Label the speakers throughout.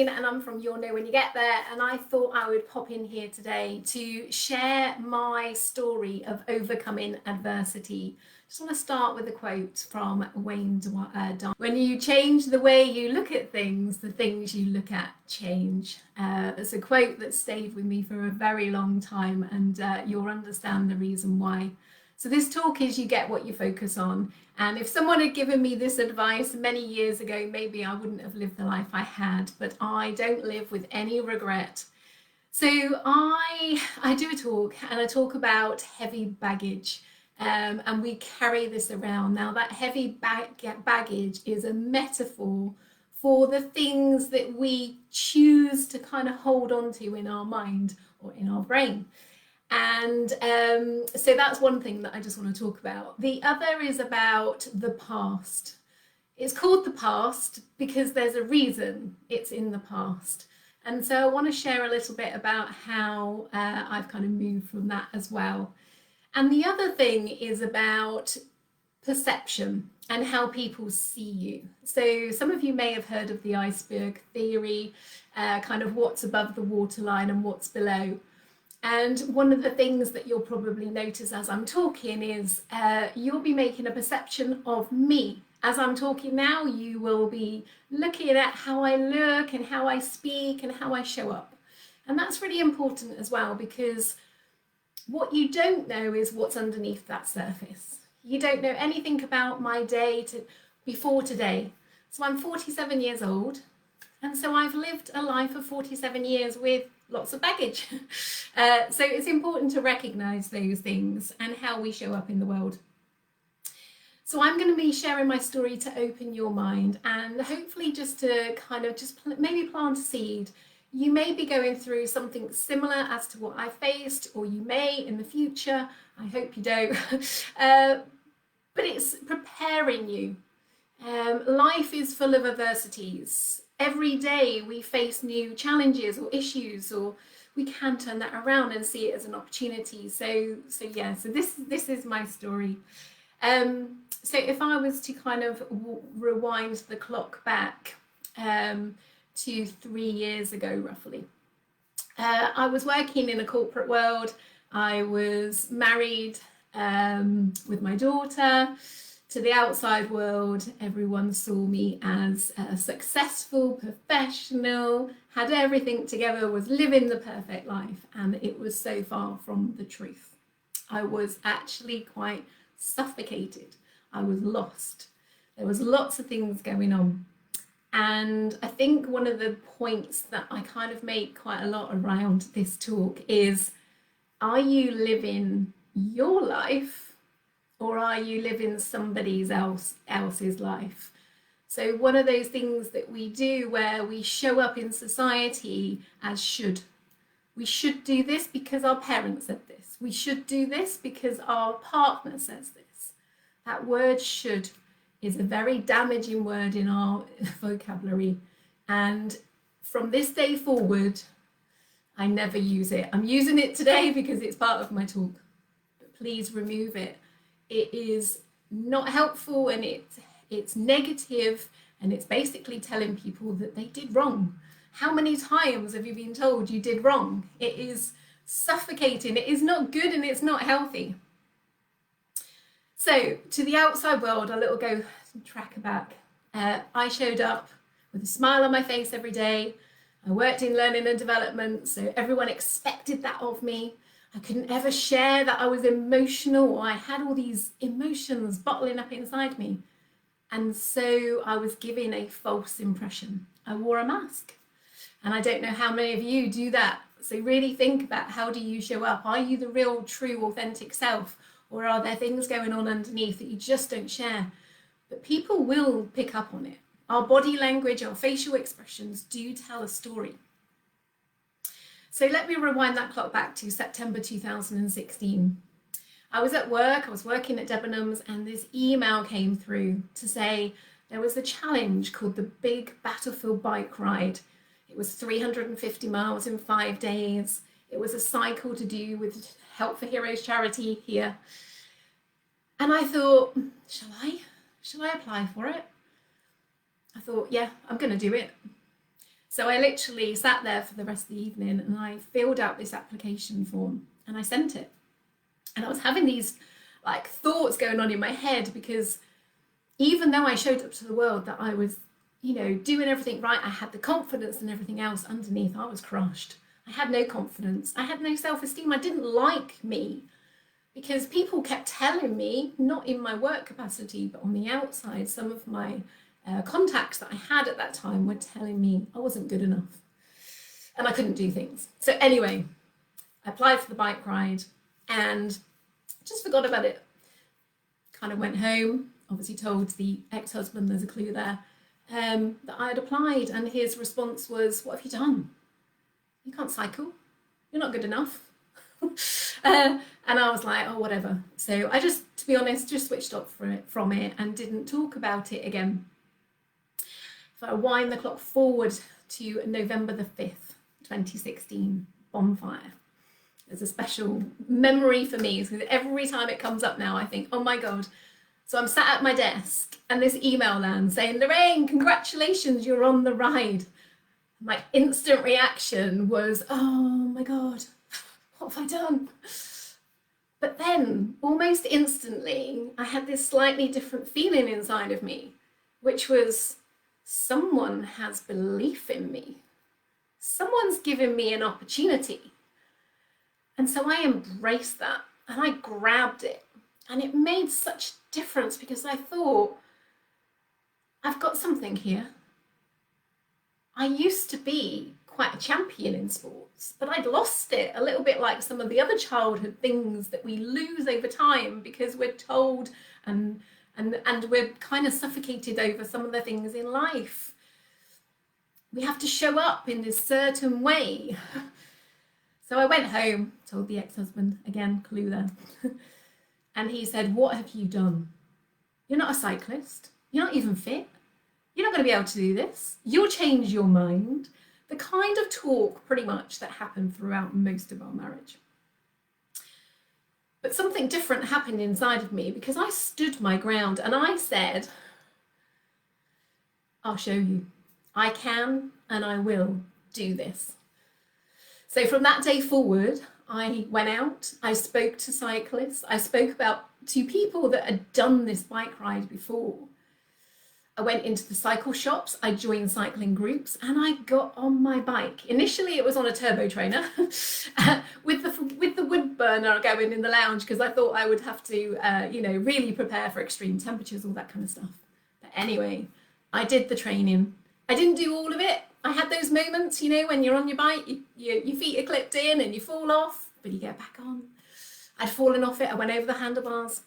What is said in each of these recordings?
Speaker 1: And I'm from You'll Know When You Get There, and I thought I would pop in here today to share my story of overcoming adversity. Just want to start with a quote from Wayne Dyer. When you change the way you look at things, the things you look at change. It's a quote that stayed with me for a very long time, and you'll understand the reason why. So this talk is you get what you focus on. And if someone had given me this advice many years ago, maybe I wouldn't have lived the life I had, but I don't live with any regret. So I do a talk, and I talk about heavy baggage, and we carry this around. Now that heavy baggage is a metaphor for the things that we choose to kind of hold on to in our mind or in our brain. And so that's one thing that I just want to talk about. The other is about the past. It's called the past because there's a reason it's in the past. And so I want to share a little bit about how I've kind of moved from that as well. And the other thing is about perception and how people see you. So some of you may have heard of the iceberg theory, kind of what's above the waterline and what's below. And one of the things that you'll probably notice as I'm talking is you'll be making a perception of me. As I'm talking now, you will be looking at how I look and how I speak and how I show up. And that's really important as well, because what you don't know is what's underneath that surface. You don't know anything about my day before today. So I'm 47 years old. And so I've lived a life of 47 years with lots of baggage. So it's important to recognize those things and how we show up in the world. So I'm going to be sharing my story to open your mind and hopefully just to kind of maybe plant a seed. You may be going through something similar as to what I faced, or you may in the future. I hope you don't. But it's preparing you. Life is full of adversities. Every day we face new challenges or issues, or we can turn that around and see it as an opportunity. So this is my story. So if I was to kind of rewind the clock back to 3 years ago, roughly, I was working in a corporate world. I was married with my daughter. To the outside world, everyone saw me as a successful professional, had everything together, was living the perfect life, and it was so far from the truth. I was actually quite suffocated. I was lost. There was lots of things going on. And I think one of the points that I kind of make quite a lot around this talk is, are you living your life? Or are you living somebody else's life? So one of those things that we do where we show up in society as should. We should do this because our parents said this. We should do this because our partner says this. That word should is a very damaging word in our vocabulary. And from this day forward, I never use it. I'm using it today because it's part of my talk. But please remove it. It is not helpful, and it's negative, and it's basically telling people that they did wrong. How many times have you been told you did wrong? It is suffocating. It is not good, and it's not healthy. So to the outside world, a little go track back. I showed up with a smile on my face every day. I worked in learning and development, so everyone expected that of me. I couldn't ever share that I was emotional, or I had all these emotions bottling up inside me. And so I was giving a false impression. I wore a mask. And I don't know how many of you do that. So really think about, how do you show up? Are you the real, true, authentic self? Or are there things going on underneath that you just don't share? But people will pick up on it. Our body language, our facial expressions do tell a story. So let me rewind that clock back to September 2016. I was at work, I was working at Debenhams, and this email came through to say there was a challenge called the Big Battlefield Bike Ride. It was 350 miles in 5 days. It was a cycle to do with Help for Heroes charity here. And I thought, shall I apply for it? I thought, yeah, I'm going to do it. So I literally sat there for the rest of the evening and I filled out this application form and I sent it. And I was having these like thoughts going on in my head, because even though I showed up to the world that I was, doing everything right, I had the confidence and everything else, underneath I was crushed. I had no confidence. I had no self-esteem. I didn't like me, because people kept telling me, not in my work capacity, but on the outside, some of my contacts that I had at that time were telling me I wasn't good enough and I couldn't do things. So anyway, I applied for the bike ride and just forgot about it. Kind of went home, obviously told the ex-husband, there's a clue there, that I had applied, and his response was, "What have you done? You can't cycle. You're not good enough." And I was like, oh, whatever. So I just, to be honest, just switched off from it and didn't talk about it again. So I wind the clock forward to November the 5th, 2016, bonfire. There's a special memory for me, because every time it comes up now, I think, oh my God. So I'm sat at my desk and this email lands saying, "Lorraine, congratulations, you're on the ride." My instant reaction was, oh my God, what have I done? But then almost instantly, I had this slightly different feeling inside of me, which was, someone has belief in me. Someone's given me an opportunity. And so I embraced that and I grabbed it. And it made such difference, because I thought, I've got something here. I used to be quite a champion in sports, but I'd lost it, a little bit like some of the other childhood things that we lose over time because we're told and we're kind of suffocated over some of the things in life. We have to show up in this certain way. So I went home, told the ex-husband, again, clue there. And he said, "What have you done? You're not a cyclist. You're not even fit. You're not going to be able to do this. You'll change your mind." The kind of talk pretty much that happened throughout most of our marriage. But something different happened inside of me, because I stood my ground and I said, "I'll show you. I can and I will do this." So from that day forward, I went out, I spoke to cyclists, I spoke to people that had done this bike ride before. I went into the cycle shops, I joined cycling groups, and I got on my bike. Initially, it was on a turbo trainer with the wood burner going in the lounge, because I thought I would have to, really prepare for extreme temperatures, all that kind of stuff. But anyway, I did the training. I didn't do all of it. I had those moments, when you're on your bike, your feet are clipped in and you fall off, but you get back on. I'd fallen off it. I went over the handlebars.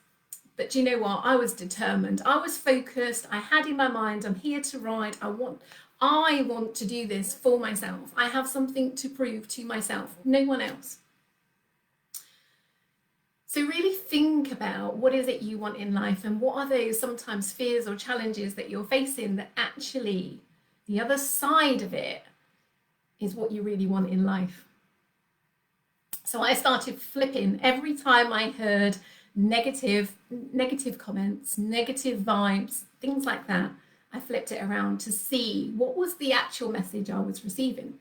Speaker 1: But do you know what? I was determined. I was focused. I had in my mind, I'm here to ride. I want to do this for myself. I have something to prove to myself, no one else. So really think about, what is it you want in life, and what are those sometimes fears or challenges that you're facing that actually the other side of it is what you really want in life. So I started flipping every time I heard negative comments, negative vibes, things like that. I flipped it around to see what was the actual message I was receiving.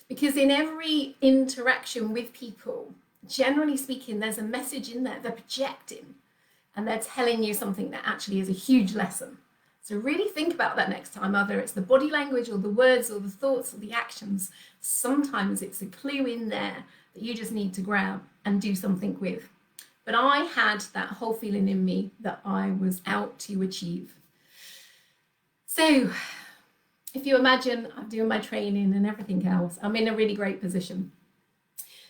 Speaker 1: Because in every interaction with people, generally speaking, there's a message in there. They're projecting and they're telling you something that actually is a huge lesson. So really think about that next time, whether it's the body language or the words or the thoughts or the actions. Sometimes it's a clue in there that you just need to grab and do something with. But I had that whole feeling in me that I was out to achieve. So if you imagine I'm doing my training and everything else, I'm in a really great position.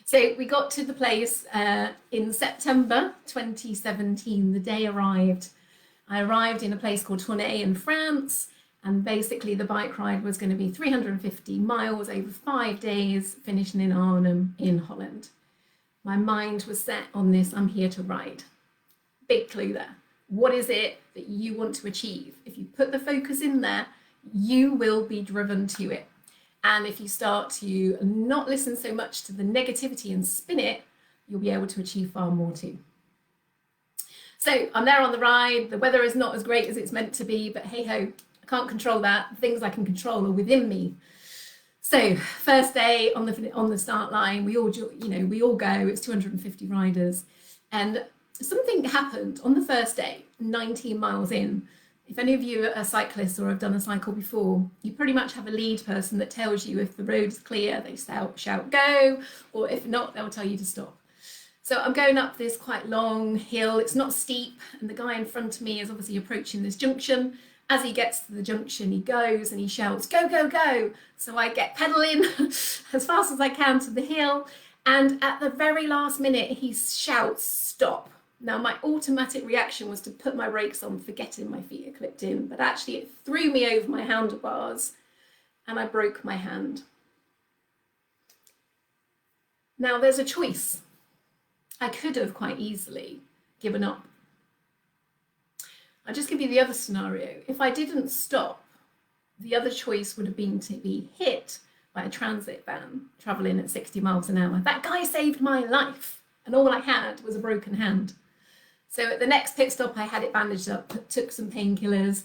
Speaker 1: So we got to the place in September 2017, the day arrived. I arrived in a place called Tournai in France, and basically the bike ride was going to be 350 miles over 5 days, finishing in Arnhem in Holland. My mind was set on this, I'm here to ride. Big clue there. What is it that you want to achieve? If you put the focus in there, you will be driven to it. And if you start to not listen so much to the negativity and spin it, you'll be able to achieve far more too. So I'm there on the ride. The weather is not as great as it's meant to be, but hey ho, I can't control that. The things I can control are within me. So first day on the start line, we all go. It's 250 riders, and something happened on the first day. 19 miles in. If any of you are cyclists or have done a cycle before, you pretty much have a lead person that tells you if the road is clear, they shout go, or if not, they'll tell you to stop. So I'm going up this quite long hill. It's not steep, and the guy in front of me is obviously approaching this junction. As he gets to the junction, he goes and he shouts, go, go, go. So I get pedaling as fast as I can to the hill. And at the very last minute, he shouts, stop. Now, my automatic reaction was to put my brakes on, forgetting my feet are clipped in, but actually it threw me over my handlebars and I broke my hand. Now, there's a choice. I could have quite easily given up. I'll just give you the other scenario. If I didn't stop, the other choice would have been to be hit by a transit van traveling at 60 miles an hour. That guy saved my life, and all I had was a broken hand. So at the next pit stop, I had it bandaged up, took some painkillers,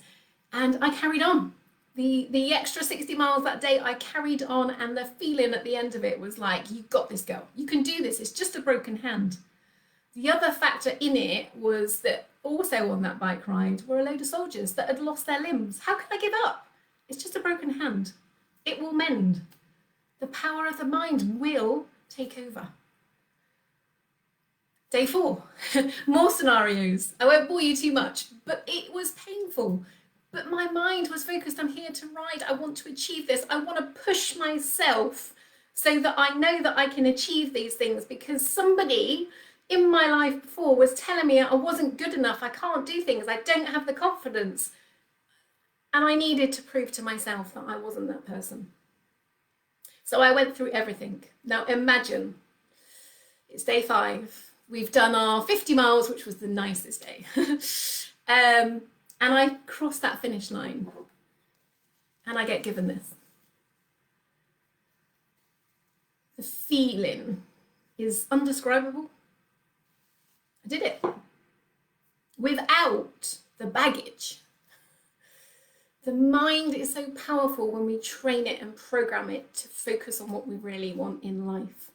Speaker 1: and I carried on. The extra 60 miles that day, I carried on, and the feeling at the end of it was like, you've got this, girl. You can do this. It's just a broken hand. The other factor in it was that also on that bike ride were a load of soldiers that had lost their limbs. How could I give up? It's just a broken hand. It will mend. The power of the mind will take over. Day 4, more scenarios. I won't bore you too much, but it was painful. But my mind was focused, I'm here to ride. I want to achieve this. I want to push myself so that I know that I can achieve these things, because somebody in my life before was telling me I wasn't good enough, I can't do things, I don't have the confidence. And I needed to prove to myself that I wasn't that person. So I went through everything. Now imagine, it's day 5. We've done our 50 miles, which was the nicest day. And I crossed that finish line and I get given this. The feeling is undescribable. I did it without the baggage. The mind is so powerful when we train it and program it to focus on what we really want in life.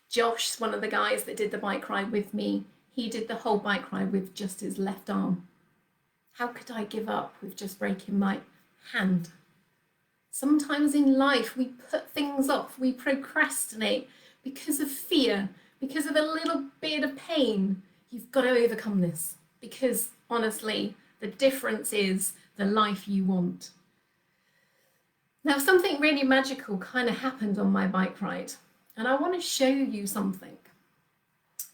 Speaker 1: Josh, one of the guys that did the bike ride with me, he did the whole bike ride with just his left arm. How could I give up with just breaking my hand? Sometimes in life we put things off, we procrastinate because of fear, because of a little bit of pain. You've got to overcome this, because honestly, the difference is the life you want. Now, something really magical kind of happened on my bike ride, and I want to show you something.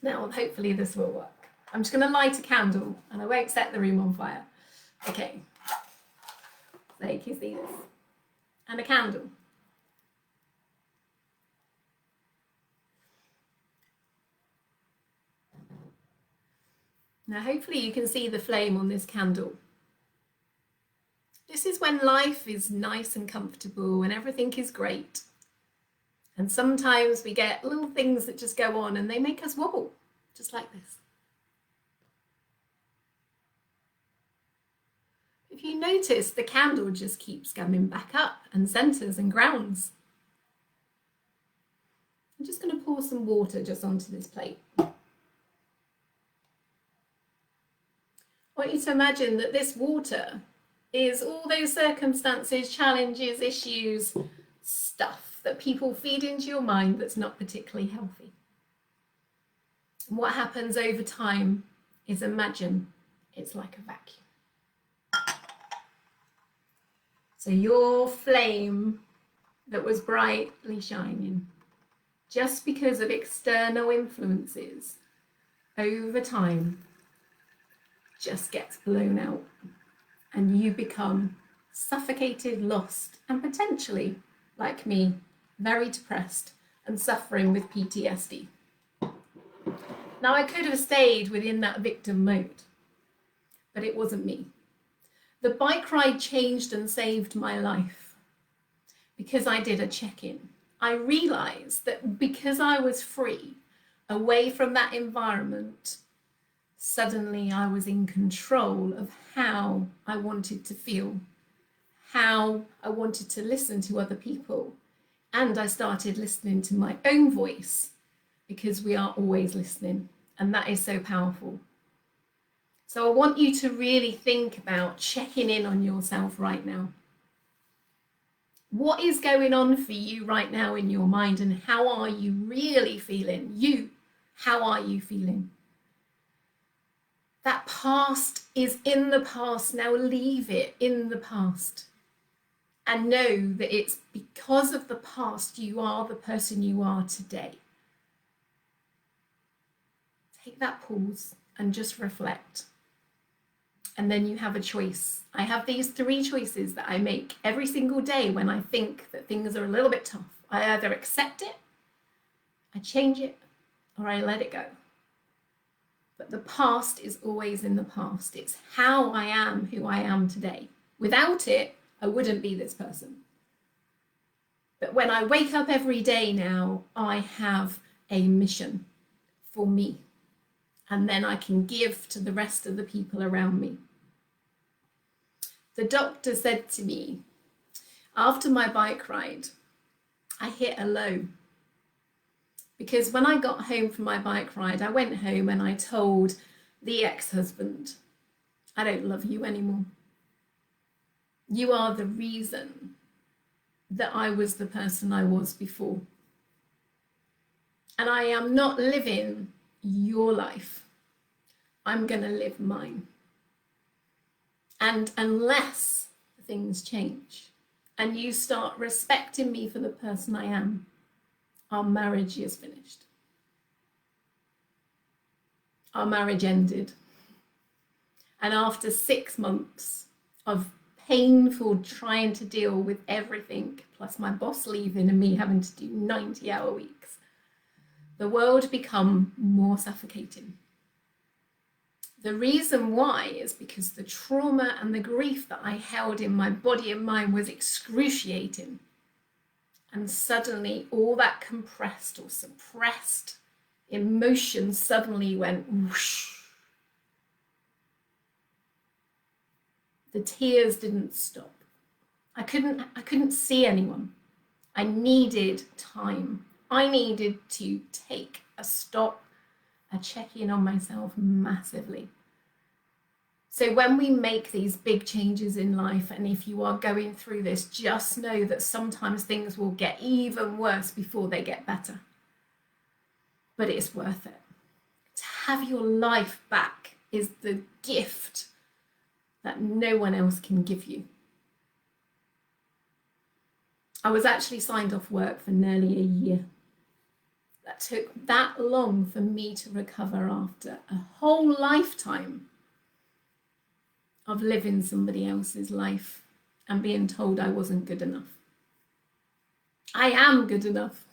Speaker 1: Now, hopefully this will work. I'm just going to light a candle and I won't set the room on fire. Okay, so you can see this. And a candle. Now, hopefully you can see the flame on this candle. This is when life is nice and comfortable and everything is great. And sometimes we get little things that just go on and they make us wobble, just like this. If you notice, the candle just keeps coming back up and centers and grounds. I'm just going to pour some water just onto this plate. I want you to imagine that this water is all those circumstances, challenges, issues, stuff that people feed into your mind that's not particularly healthy. And what happens over time is, imagine it's like a vacuum. So your flame that was brightly shining, just because of external influences, over time, just gets blown out and you become suffocated, lost, and potentially, like me, very depressed and suffering with PTSD. Now, I could have stayed within that victim mode, but it wasn't me. The bike ride changed and saved my life because I did a check-in. I realized that because I was free, away from that environment, suddenly I was in control of how I wanted to feel, how I wanted to listen to other people. And I started listening to my own voice, because we are always listening, and that is so powerful. So I want you to really think about checking in on yourself right now. What is going on for you right now in your mind, and how are you really feeling? How are you feeling? That past is in the past. Now leave it in the past. And know that it's because of the past you are the person you are today. Take that pause and just reflect. And then you have a choice. I have these 3 choices that I make every single day when I think that things are a little bit tough. I either accept it, I change it, or I let it go. But the past is always in the past. It's how I am who I am today. Without it, I wouldn't be this person. But when I wake up every day now, I have a mission for me. And then I can give to the rest of the people around me. The doctor said to me, after my bike ride, I hit a low. Because when I got home from my bike ride, I went home and I told the ex-husband, I don't love you anymore. You are the reason that I was the person I was before. And I am not living your life. I'm going to live mine. And unless things change and you start respecting me for the person I am, our marriage is finished. Our marriage ended. And after 6 months of painful trying to deal with everything, plus my boss leaving and me having to do 90-hour weeks, the world become more suffocating. The reason why is because the trauma and the grief that I held in my body and mind was excruciating. And suddenly all that compressed or suppressed emotion suddenly went whoosh. The tears didn't stop. I couldn't see anyone. I needed time. I needed to take a stop, a check-in on myself massively. So when we make these big changes in life, and if you are going through this, just know that sometimes things will get even worse before they get better. But it's worth it. To have your life back is the gift that no one else can give you. I was actually signed off work for nearly a year. That took that long for me to recover after a whole lifetime of living somebody else's life and being told I wasn't good enough. I am good enough.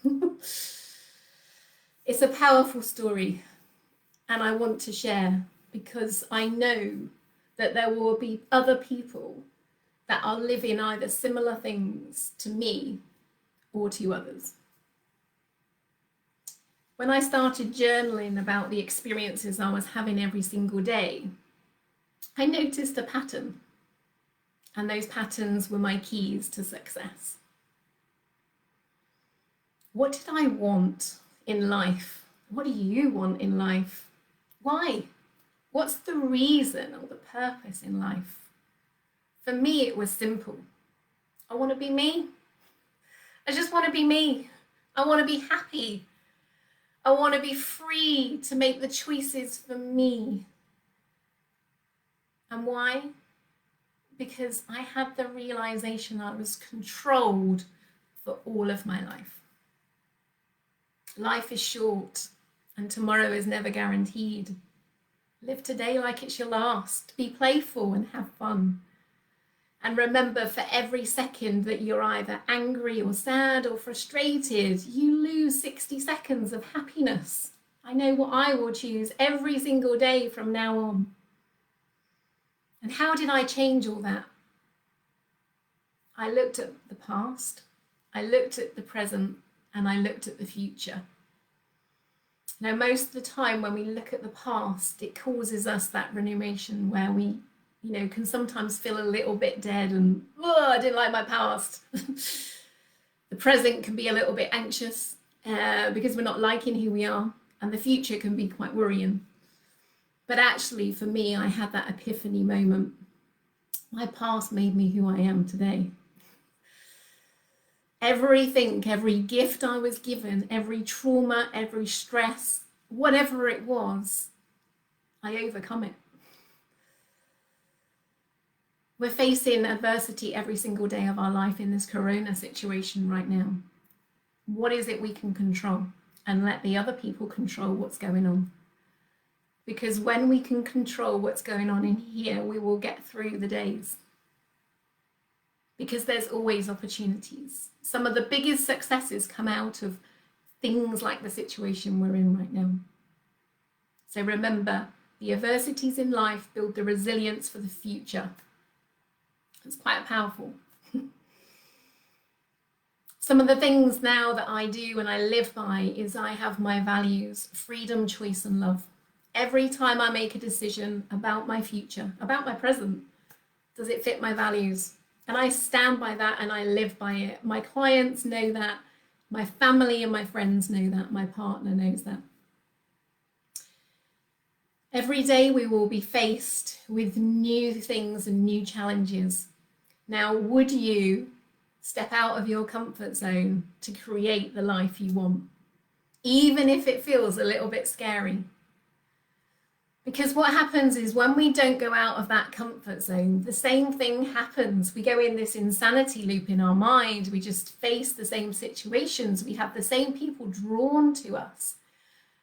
Speaker 1: It's a powerful story, and I want to share because I know that there will be other people that are living either similar things to me or to others. When I started journaling about the experiences I was having every single day, I noticed a pattern, and those patterns were my keys to success. What did I want in life? What do you want in life? Why? What's the reason or the purpose in life? For me, it was simple. I want to be me. I just want to be me. I want to be happy. I want to be free to make the choices for me. And why? Because I had the realization I was controlled for all of my life. Life is short and tomorrow is never guaranteed. Live today like it's your last. Be playful and have fun. And remember, for every second that you're either angry or sad or frustrated, you lose 60 seconds of happiness. I know what I will choose every single day from now on. And how did I change all that? I looked at the past, I looked at the present, and I looked at the future. Now, most of the time when we look at the past, it causes us that rumination where we can sometimes feel a little bit dead and, oh, I didn't like my past. The present can be a little bit anxious because we're not liking who we are, and the future can be quite worrying. But actually, for me, I had that epiphany moment. My past made me who I am today. Everything, every gift I was given, every trauma, every stress, whatever it was, I overcome it. We're facing adversity every single day of our life in this corona situation right now. What is it we can control? And let the other people control what's going on. Because when we can control what's going on in here, we will get through the days. Because there's always opportunities. Some of the biggest successes come out of things like the situation we're in right now. So remember, the adversities in life build the resilience for the future. It's quite powerful. Some of the things now that I do and I live by is I have my values: freedom, choice, and love. Every time I make a decision about my future, about my present, does it fit my values? And I stand by that and I live by it. My clients know that. My family and my friends know that. My partner knows that. Every day we will be faced with new things and new challenges. Now, would you step out of your comfort zone to create the life you want, even if it feels a little bit scary? Because what happens is when we don't go out of that comfort zone, the same thing happens. We go in this insanity loop in our mind. We just face the same situations. We have the same people drawn to us.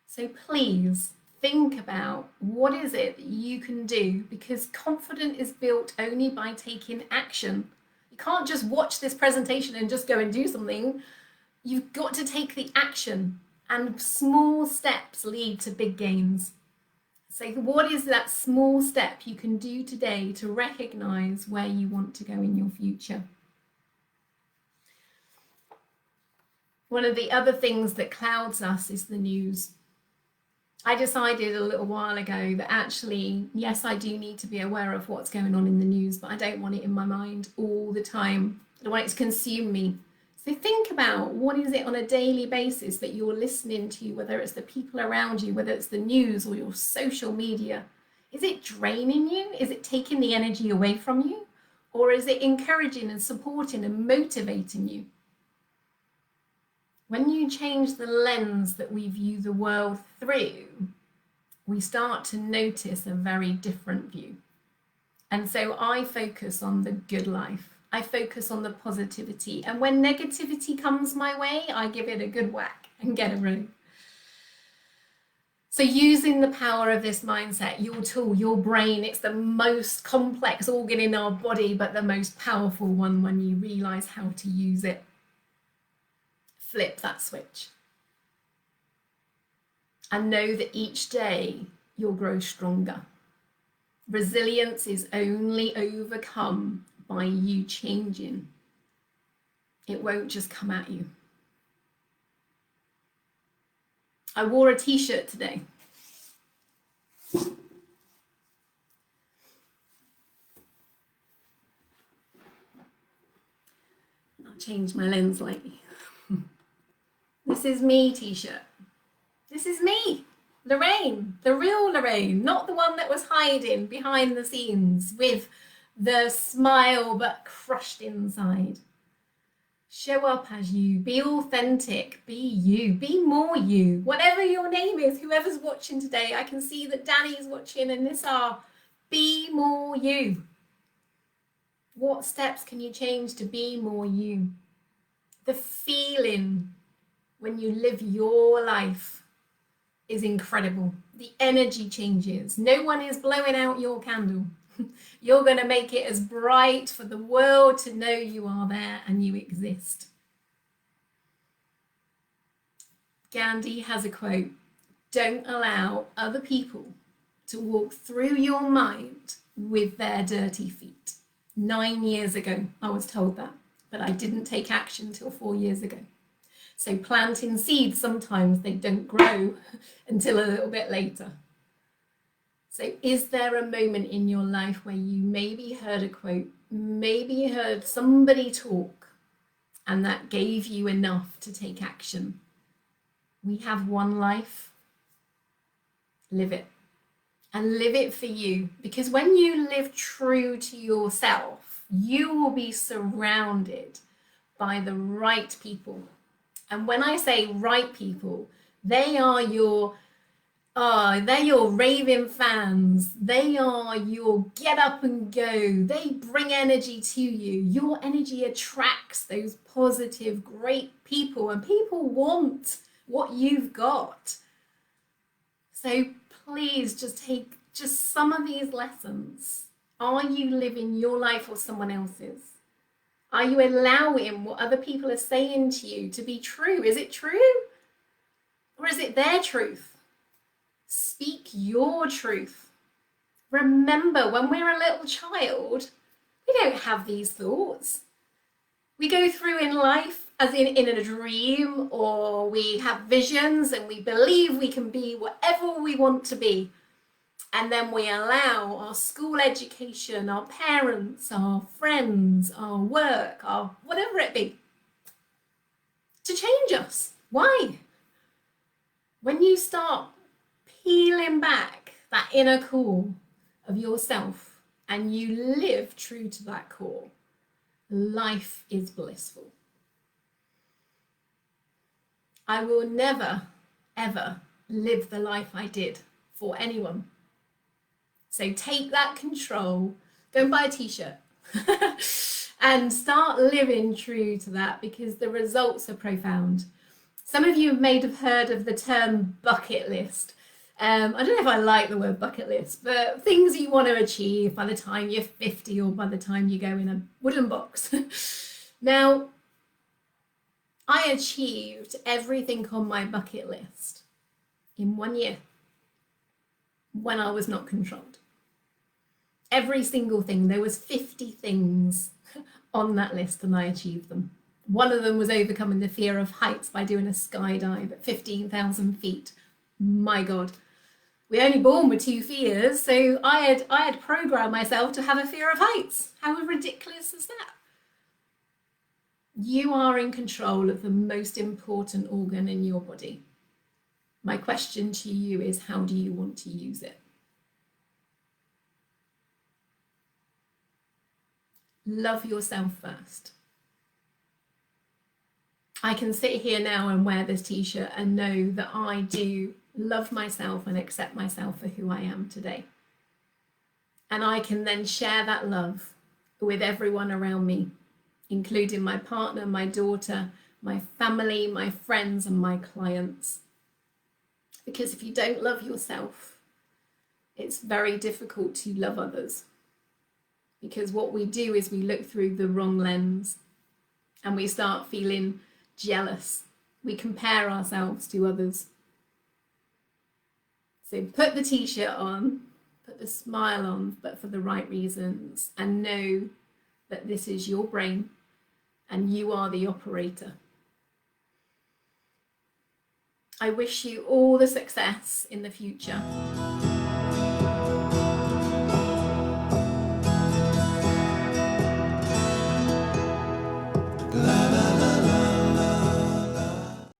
Speaker 1: So please think about what is it that you can do, because confidence is built only by taking action. You can't just watch this presentation and just go and do something. You've got to take the action, and small steps lead to big gains. So what is that small step you can do today to recognize where you want to go in your future? One of the other things that clouds us is the news. I decided a little while ago that actually, yes, I do need to be aware of what's going on in the news, but I don't want it in my mind all the time. I don't want it to consume me. So think about, what is it on a daily basis that you're listening to, whether it's the people around you, whether it's the news or your social media. Is it draining you? Is it taking the energy away from you? Or is it encouraging and supporting and motivating you? When you change the lens that we view the world through, we start to notice a very different view. And so I focus on the good life. I focus on the positivity. And when negativity comes my way, I give it a good whack and get a room. So using the power of this mindset, your tool, your brain, it's the most complex organ in our body, but the most powerful one when you realize how to use it. Flip that switch. And know that each day you'll grow stronger. Resilience is only overcome by you changing. It won't just come at you. I wore a t-shirt today. I'll change my lens slightly. This is me t-shirt. This is me, Lorraine, the real Lorraine, not the one that was hiding behind the scenes with the smile but crushed inside. Show up as you, be authentic, be you, be more you, whatever your name is, whoever's watching today. I can see that Danny's watching and Nissar. Be more you. What steps can you change to be more you? The feeling when you live your life is incredible. The energy changes. No one is blowing out your candle. You're going to make it as bright for the world to know you are there and you exist. Gandhi has a quote: "Don't allow other people to walk through your mind with their dirty feet." 9 years ago, I was told that, but I didn't take action until 4 years ago. So planting seeds, sometimes they don't grow until a little bit later. So is there a moment in your life where you maybe heard a quote, maybe you heard somebody talk, and that gave you enough to take action? We have one life. Live it. And live it for you. Because when you live true to yourself, you will be surrounded by the right people. And when I say right people, they are your they're your raving fans. They are your get up and go. They bring energy to you. Your energy attracts those positive, great people, and people want what you've got. So please just take just some of these lessons. Are you living your life or someone else's? Are you allowing what other people are saying to you to be true? Is it true? Or is it their truth? Speak your truth. Remember, when we're a little child, we don't have these thoughts. We go through in life as in a dream, or we have visions and we believe we can be whatever we want to be. And then we allow our school education, our parents, our friends, our work, our whatever it be, to change us. Why? When you start peeling back that inner core of yourself and you live true to that core, life is blissful. I will never, ever live the life I did for anyone. So take that control, go and buy a t-shirt and start living true to that, because the results are profound. Some of you may have heard of the term bucket list. I don't know if I like the word bucket list, but things you want to achieve by the time you're 50 or by the time you go in a wooden box. Now, I achieved everything on my bucket list in 1 year when I was not controlled. Every single thing. There was 50 things on that list and I achieved them. One of them was overcoming the fear of heights by doing a skydive at 15,000 feet. My God. We're only born with 2 fears, so I had programmed myself to have a fear of heights. How ridiculous is that? You are in control of the most important organ in your body. My question to you is, how do you want to use it? Love yourself first. I can sit here now and wear this t-shirt and know that I do love myself and accept myself for who I am today. And I can then share that love with everyone around me, including my partner, my daughter, my family, my friends, and my clients. Because if you don't love yourself, it's very difficult to love others. Because what we do is we look through the wrong lens and we start feeling jealous. We compare ourselves to others. So put the t-shirt on, put the smile on, but for the right reasons, and know that this is your brain and you are the operator. I wish you all the success in the future.